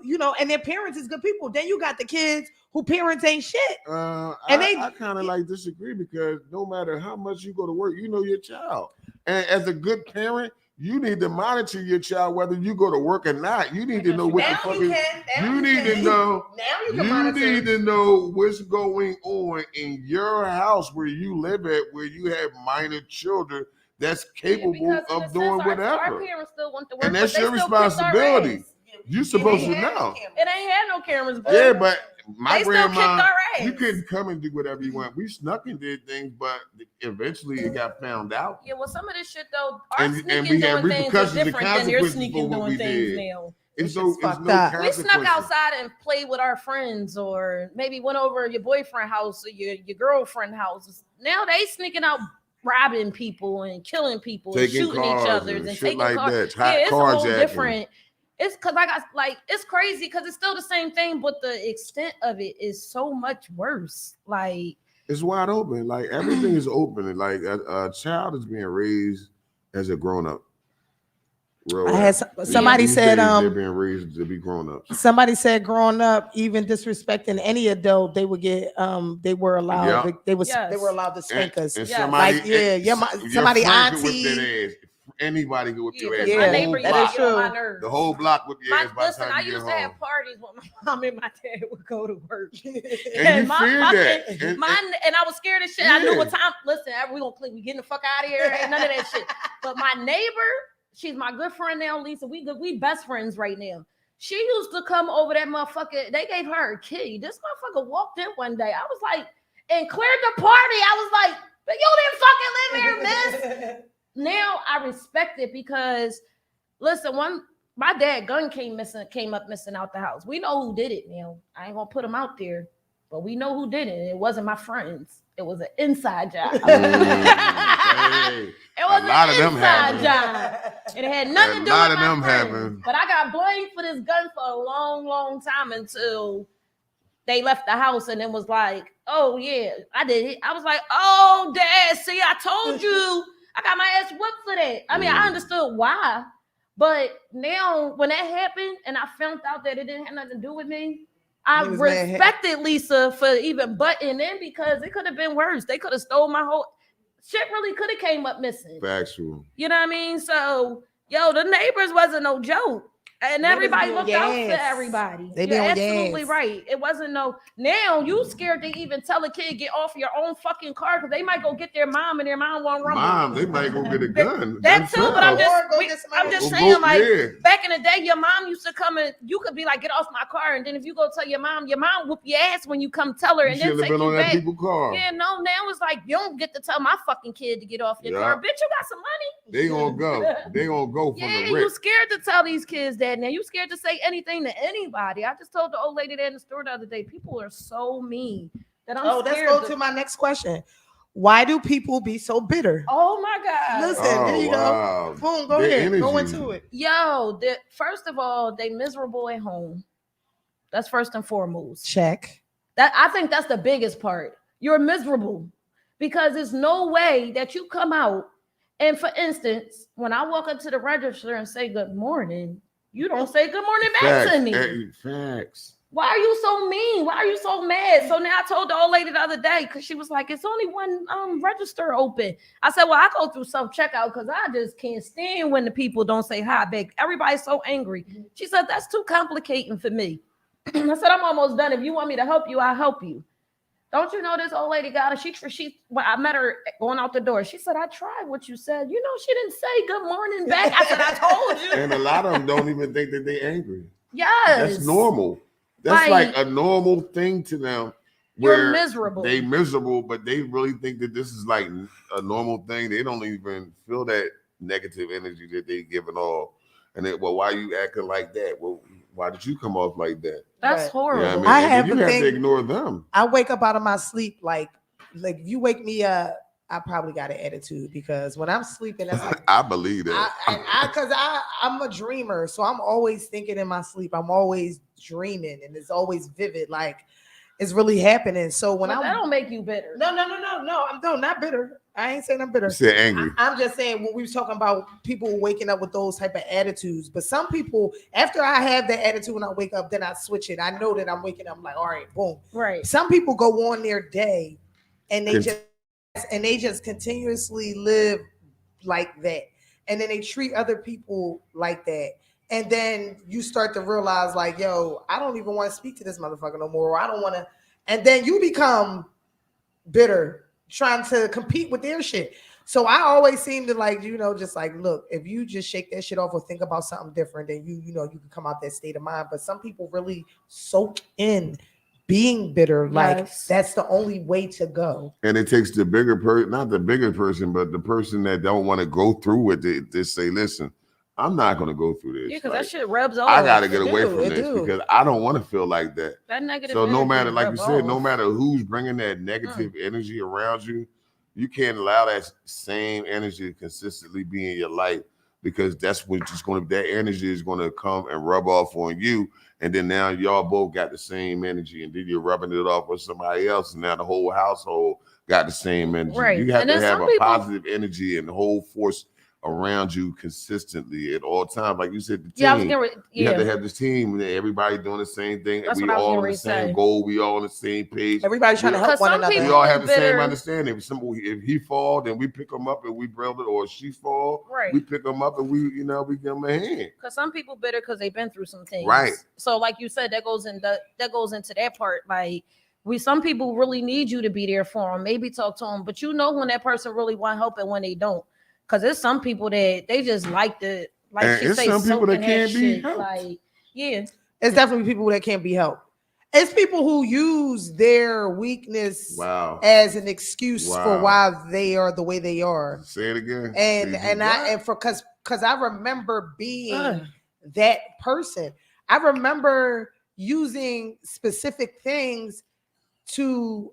and their parents is good people. Then you got the kids who parents ain't shit. And I kind of like disagree because no matter how much you go to work, you know your child. And as a good parent, you need to monitor your child whether you go to work or not. You need to know what the fuck is. You need to know. Now you can You monitor. need to know what's going on in your house where you live at, where you have minor children that's capable of doing Our whatever. parents still want to work, And that's but they your still kicked our responsibility. ass. You're supposed to know. It ain't had no cameras, but Yeah, but my they still kicked grandma, our ass. you couldn't come and do whatever you want. We snuck and did things, but eventually it got found out. Yeah, well, some of this shit though, our And sneaking we had doing things repercussions is and different than your consequences sneaking for what we doing things did. now. It's shit's no fucked up. We snuck consequences. outside and played with our friends, or maybe went over your boyfriend's house or your girlfriend's house. Now they sneaking out, robbing people and killing people, and Taking shooting each cars other, and and shit taking like cars. that. Yeah, it's a whole Carjacking. different. It's because I got like it's crazy because it's still the same thing, but the extent of it is so much worse. Like it's wide open. Like everything is open. Like a child is being raised as a grown up. I had somebody said they're being raised to be grown ups. Somebody said growing up, even disrespecting any adult, they would get they were allowed they were allowed to spank us. And somebody, like somebody auntie. Anybody could whip your ass. My neighbor that is true. The whole block whip your ass. Listen, I used to have parties when my mom and my dad would go to work. And you feared that. And I was scared of shit. I knew what time. Listen, we getting the fuck out of here. Ain't none of that shit. But my neighbor, she's my good friend now, Lisa. We best friends right now. She used to come over that motherfucker. They gave her a key. This motherfucker walked in one day. I was like, and cleared the party. I was like, but you didn't fucking live here, miss. Now I respect it because, listen, my dad gun came up missing out the house. We know who did it now. I ain't gonna put him out there, but we know who did it. It wasn't my friends. It was an inside job. It was a lot of them job. It had nothing to do with my friends. But I got blamed for this gun for a long, long time until they left the house, and it was like, oh yeah, I did it. I was like, oh Dad, see, I told you. I got my ass whipped for that. I mean, I understood why, but now when that happened and I found out that it didn't have nothing to do with me, I respected Lisa for even butting in because it could have been worse. They could have stole my whole shit. Really could have came up missing. Factual. You know what I mean? So, the neighbors wasn't no joke. And everybody looked out for everybody. You're absolutely right. It wasn't no. Now you scared to even tell a kid get off your own fucking car because they might go get their mom and their mom won't run. Mom, they might go get a gun. That too, but I'm just saying, like back in the day, your mom used to come and you could be like, get off my car, and then if you go tell your mom whoop your ass when you come tell her, and then take you back. Yeah, no, now it's like you don't get to tell my fucking kid to get off your car. Bitch, you got some money. They gonna go. They gonna go from the rip. You scared to tell these kids that. Now you scared to say anything to anybody. I just told the old lady that in the store the other day, people are so mean that I'm scared. Let's go to my next question. Why do people be so bitter? Oh my God. Listen, there you go. Boom, go ahead. Energy. Go into it. First of all, they miserable at home. That's first and foremost. Check. I think that's the biggest part. You're miserable because there's no way that you come out and, for instance, when I walk up to the register and say good morning, you don't say good morning back to me. Facts. Why are you so mean? Why are you so mad? So now I told the old lady the other day because she was like, it's only one register open. I said, well, I go through self-checkout because I just can't stand when the people don't say hi back. Everybody's so angry. She said, that's too complicating for me. I said, I'm almost done. If you want me to help you, I'll help you. Don't you know this old lady got her? When I met her going out the door, she said, I tried what you said. You know, she didn't say good morning back. I said, I told you. And a lot of them don't even think that they're angry. Yes. That's normal. That's like a normal thing to them. You're miserable. They miserable, but they really think that this is like a normal thing. They don't even feel that negative energy that they giving off. And then, well, why are you acting like that? Well, why did you come off like that? That's horrible. You know what I mean? You have to ignore them. I wake up out of my sleep like if you wake me up, I probably got an attitude because when I'm sleeping, that's like I believe that. Because I'm a dreamer, so I'm always thinking in my sleep. I'm always dreaming, and it's always vivid, like it's really happening. So when that don't make you bitter. No. I'm not bitter. I ain't saying I'm bitter. You said angry. I'm just saying when we was talking about people waking up with those type of attitudes. But some people, after I have that attitude when I wake up, then I switch it. I know that I'm waking up. I'm like, all right, boom. Right. Some people go on their day and they just continuously live like that. And then they treat other people like that. And then you start to realize like, yo, I don't even want to speak to this motherfucker no more. Or I don't want to. And then you become bitter trying to compete with their shit. So I always seem to like, just like, look, if you just shake that shit off or think about something different, then you can come out that state of mind. But some people really soak in being bitter. Like that's the only way to go. And it takes the bigger person, not the bigger person, but the person that don't want to go through with it to say, listen, I'm not going to go through this. Yeah, because that shit rubs off. I got to get away from this because I don't want to feel like that. That negative. So no matter, like you said, no matter who's bringing that negative energy around you, you can't allow that same energy to consistently be in your life because that's what just going to, that energy is going to come and rub off on you. And then now y'all both got the same energy, and then you're rubbing it off with somebody else, and now the whole household got the same energy. Right. You have And to then have some a people- positive energy and the whole force around you consistently at all times. Like you said, the team. Yeah, I was getting ready. You have to Yeah, have this team, and everybody doing the same thing. That's We what I was all getting on the ready to same say. goal. We all on the same page. Everybody's trying to help 'Cause one some another. people- We all have the bitter. same understanding. If he fall, then we pick him up and we build it, or she fall, Right. we pick him up and we give him a hand. because some people bitter because they've been through some things. Right. So, like you said, that goes into that part. Like some people really need you to be there for them. Maybe talk to them, but you know when that person really want help and when they don't. Because there's some people that they just like to And she it's say some people that soaking can't be shit. helped. Like yeah, It's definitely people that can't be helped. It's people who use their weakness Wow. as an excuse for Wow. why they are the way they are. Say it again. Because I remember being that person. I remember using specific things to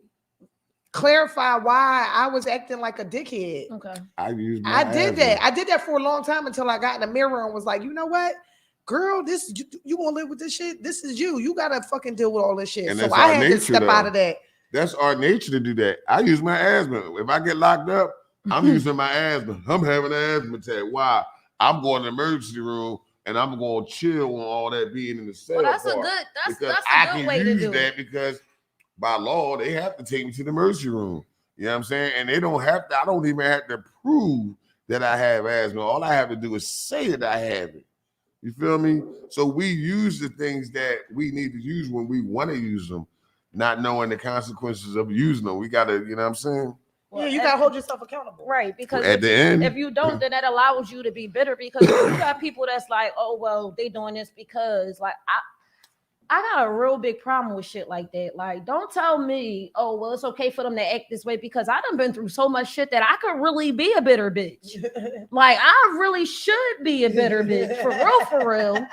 clarify why I was acting like a dickhead. okay. I did that. I did that for a long time until I got in the mirror and was like, you know what? Girl, this you gonna live with this shit. This is you. You gotta fucking deal with all this shit. And So that's I our had to nature, step out though. of that. That's our nature to do that. I use my asthma. If I get locked up, I'm using my asthma. I'm having an asthma attack. Why? I'm going to the emergency room and I'm going to chill on all that being in the cell. Well, that's part. that's Because a I good can way to use do that it. because by law they have to take me to the emergency room. You know what I'm saying? And they don't have to. I don't even have to prove that I have asthma. All I have to do is say that I have it. You feel me? So we use the things that we need to use when we want to use them, not knowing the consequences of using them. We gotta, you know what I'm saying? Yeah, you gotta hold yourself accountable. Right, because At the end, if you don't, then that allows you to be bitter because you got people that's like, oh well, they doing this because like I got a real big problem with shit like that. Like, don't tell me, oh well, it's okay for them to act this way because I done been through so much shit that I could really be a bitter bitch. Like, I really should be a bitter bitch for real.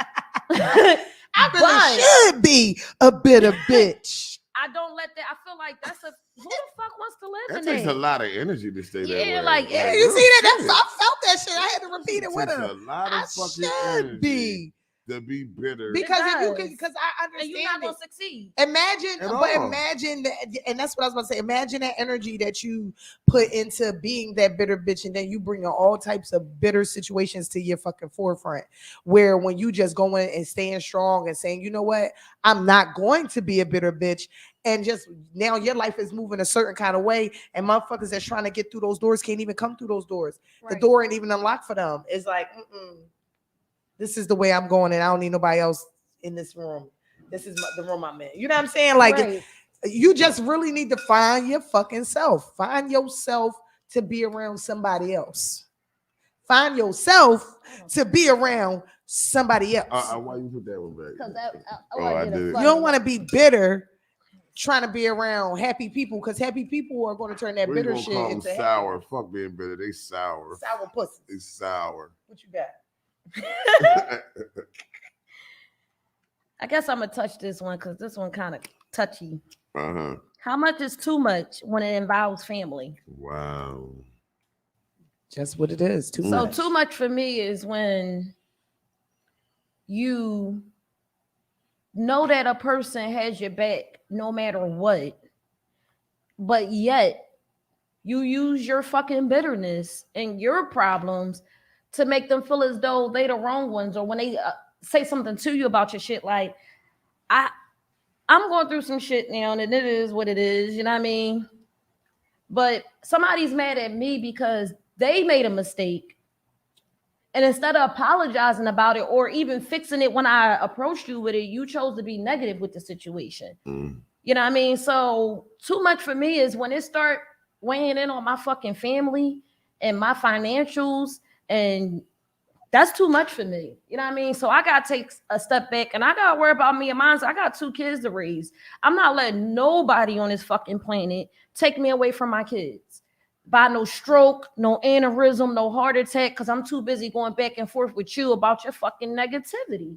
I really should be a bitter bitch. I don't let that. I feel like that's a who the fuck wants to live that in takes that? a lot of energy to stay that way. Yeah, like, Yeah, yeah, you real see that? shit. I felt that shit. I had to repeat it with takes her. a lot of I fucking should energy be. to be bitter. Because if you does. can, because I and understand you're not it. gonna succeed. Imagine, At but all. imagine that, and that's what I was about to say. Imagine that energy that you put into being that bitter bitch, and then you bring all types of bitter situations to your fucking forefront. Where when you just going and staying strong and saying, you know what, I'm not going to be a bitter bitch, and just now your life is moving a certain kind of way, and motherfuckers that's trying to get through those doors can't even come through those doors. The Right. door ain't even unlocked for them. It's like, this is the way I'm going, and I don't need nobody else in this room. This is the room I'm in. You know what I'm saying? Like, Right. you just really need to find your fucking self. Find yourself to be around somebody else. Find yourself to be around somebody else. Why you put that one back? Because I did it. You don't want to be bitter trying to be around happy people because happy people are going to turn that We're bitter gonna shit call them into sour. Fuck being bitter. They sour. sour pussy. They sour. What you got? I guess I'm gonna touch this one because this one kind of touchy. Uh-huh. How much is too much when it involves family? Wow. Just what it is. Too So much. too much for me is when you know that a person has your back no matter what, but yet you use your fucking bitterness and your problems to make them feel as though they the wrong ones, or when they say something to you about your shit, like I'm going through some shit now and it is what it is, you know what I mean? But somebody's mad at me because they made a mistake. And instead of apologizing about it or even fixing it when I approached you with it, you chose to be negative with the situation. You know what I mean? So too much for me is when it start weighing in on my fucking family and my financials, and that's too much for me. You know what I mean? So I got to take a step back and I got to worry about me and mine. So I got 2 kids to raise. I'm not letting nobody on this fucking planet take me away from my kids. By no stroke, no aneurysm, no heart attack, because I'm too busy going back and forth with you about your fucking negativity.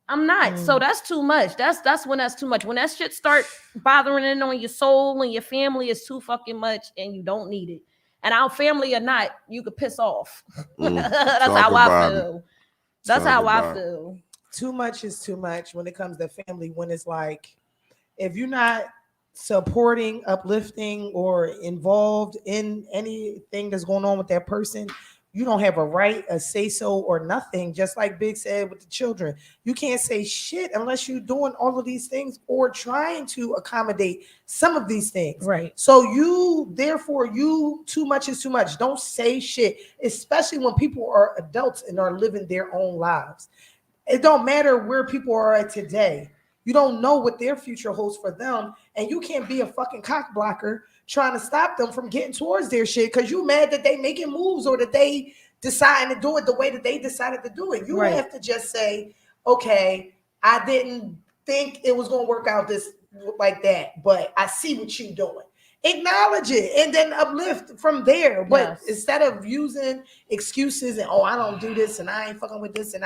I'm not. So that's too much. That's when that's too much. When that shit start bothering in on your soul and your family is too fucking much and you don't need it. And our family or not, you could piss off. That's Talk how I about feel. That's how I feel. Too much is too much when it comes to family. When it's like, if you're not supporting, uplifting, or involved in anything that's going on with that person, you don't have a right, a say so, or nothing. Just like Big said with the children, you can't say shit unless you're doing all of these things or trying to accommodate some of these things. Right. So therefore, too much is too much. Don't say shit, especially when people are adults and are living their own lives. It don't matter where people are at today. You don't know what their future holds for them, and you can't be a fucking cock blocker trying to stop them from getting towards their shit because you mad that they making moves or that they deciding to do it the way that they decided to do it. You have to just say, okay, I didn't think it was gonna work out this like that, but I see what you're doing. Acknowledge it and then uplift from there. But instead of using excuses and I don't do this and I ain't fucking with this and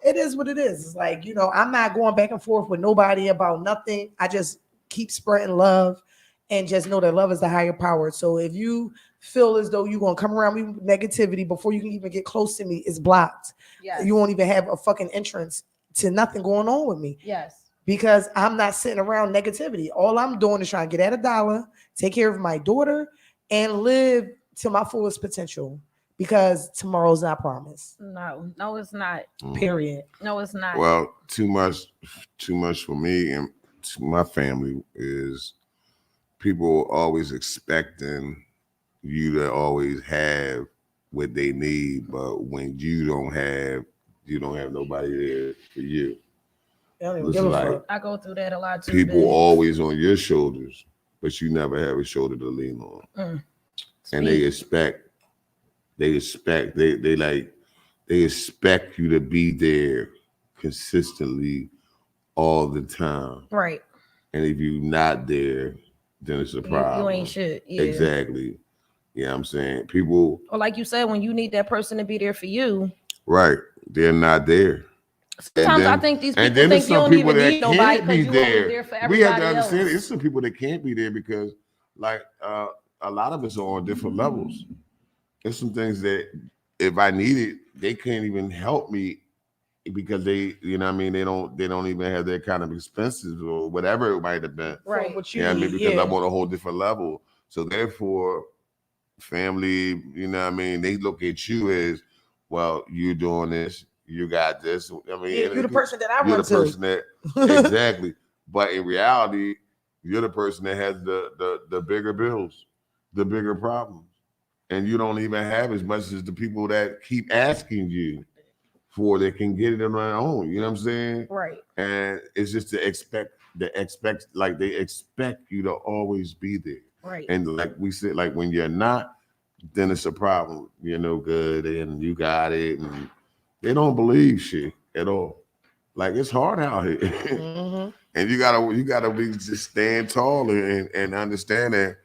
it is what it is. It's like, I'm not going back and forth with nobody about nothing. I just keep spreading love and just know that love is the higher power. So if you feel as though you're going to come around me with negativity before you can even get close to me, it's blocked. Yes. You won't even have a fucking entrance to nothing going on with me. Yes. Because I'm not sitting around negativity. All I'm doing is trying to get at $1, take care of my daughter, and live to my fullest potential. Because tomorrow's not promised. No, it's not. Period. No, it's not. Well, too much for me and to my family is people always expecting you to always have what they need, but when you don't have nobody there for you. I go through that a lot too. People always on your shoulders, but you never have a shoulder to lean on. And they expect you to be there consistently all the time. Right. And if you're not there, then it's a problem. You ain't shit. Yeah. Exactly. Yeah, I'm saying people. Or like you said, when you need that person to be there for you. Right. They're not there. Sometimes I think these people think you don't even need nobody because you're there for everybody. We have to understand it's some people that can't be there because like a lot of us are on different levels. There's some things that if I need it, they can't even help me because they don't even have their kind of expenses or whatever it might have been. Right. Because I'm on a whole different level. So therefore, family, they look at you as, well, you're doing this, you got this. You're the person that I you're run the person that exactly. But in reality, you're the person that has the bigger bills, the bigger problems. And you don't even have as much as the people that keep asking you for that can get it on their own. You know what I'm saying? Right. And it's just they expect you to always be there. Right. And like we said, like when you're not, then it's a problem. You're no good and you got it. And they don't believe shit at all. Like it's hard out here. Mm-hmm. And you gotta be just stand tall and understand that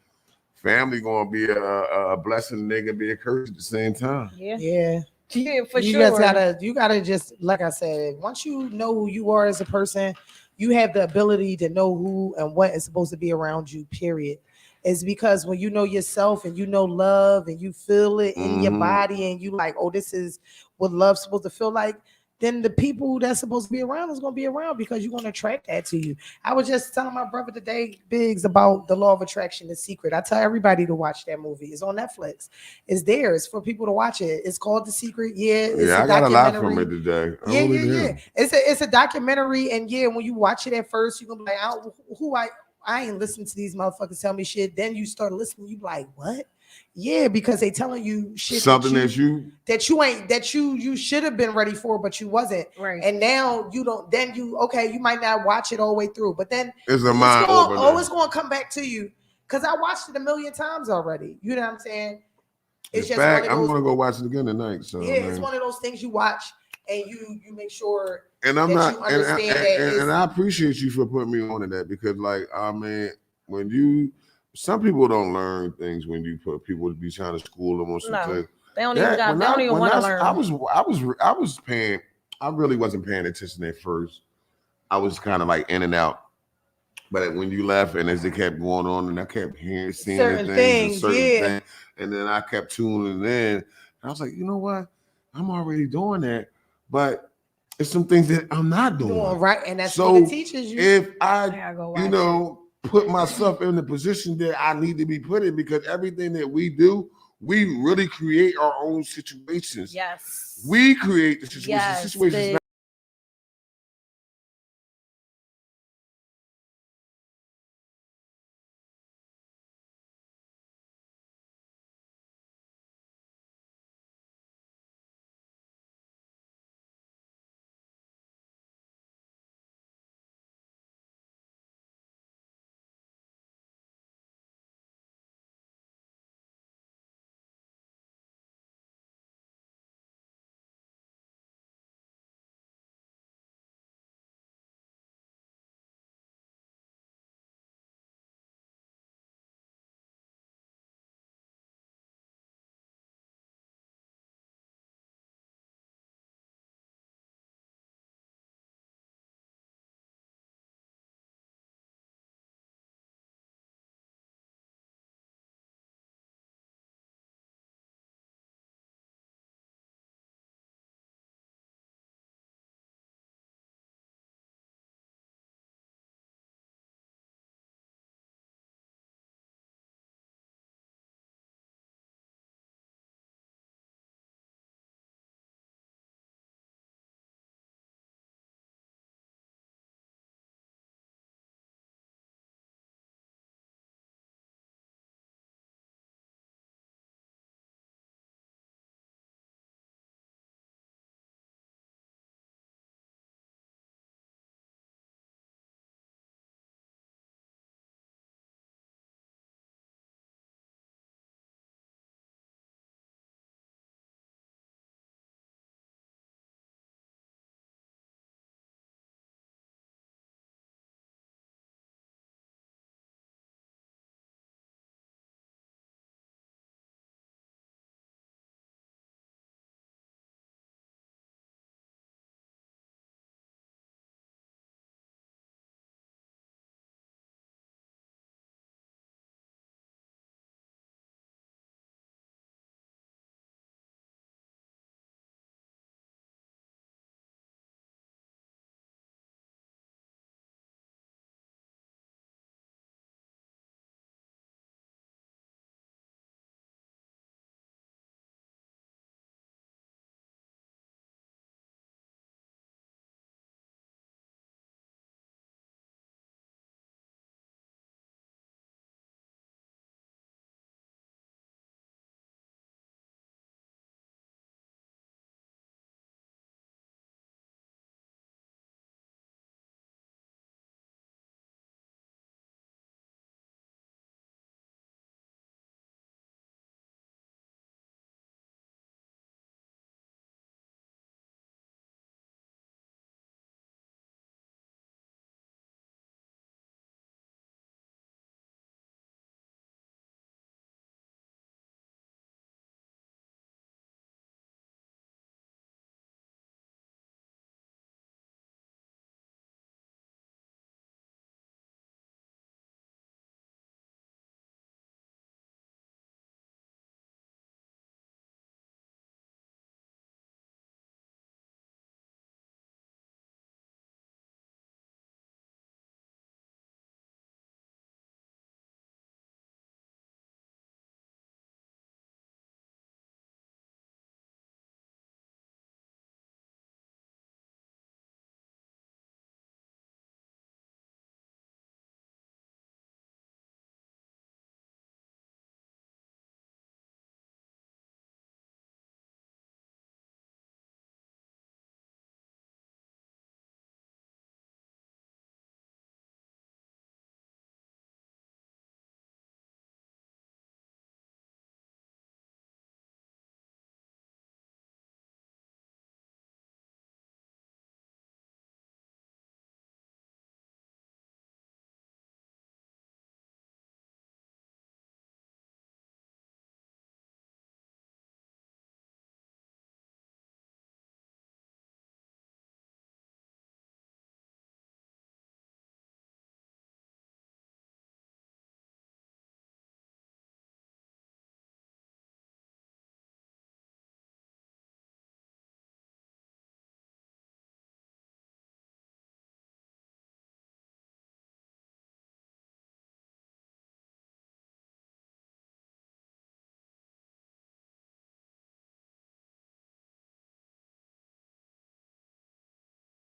family gonna be a blessing, they gonna be a curse at the same time. Yeah, for you sure. You gotta just, like I said, once you know who you are as a person, you have the ability to know who and what is supposed to be around you, period. It's because when you know yourself and you know love and you feel it in your body and you like, oh, this is what love's supposed to feel like, then the people that's supposed to be around is going to be around because you're going to attract that to you. I was just telling my brother today, Biggs, about the law of attraction, The Secret. I tell everybody to watch that movie. It's on Netflix. It's there. It's for people to watch it. It's called The Secret. I got a lot from it today. Yeah. It's a documentary. And when you watch it at first, you're going to be like, I ain't listening to these motherfuckers tell me shit. Then you start listening, you be like, what? Yeah, because they telling you shit something that you should have been ready for, but you wasn't. Right. And now you don't. Then you might not watch it all the way through, but then it's mind opener. It's going to come back to you because I watched it 1,000,000 times already. You know what I'm saying? It's just fact, I'm going to go watch it again tonight. So it's one of those things you watch and you make sure. And I'm not, and I appreciate you for putting me on to that because, like, when some people don't learn things when you put people to be trying to school them or something. They don't even want to learn. I really wasn't paying attention at first. I was kind of like in and out But when you left, and as they kept going on, and I kept hearing, seeing Certain the things, certain yeah. things, and then I kept tuning in. And I was like, you know what? I'm already doing that, but it's some things that I'm not doing. Right, and that's So what it teaches you. if I gotta go you watch know, put myself in the position that I need to be put in, because everything that we do, we really create our own situations. Yes. We create the situation. Yes, The situation is not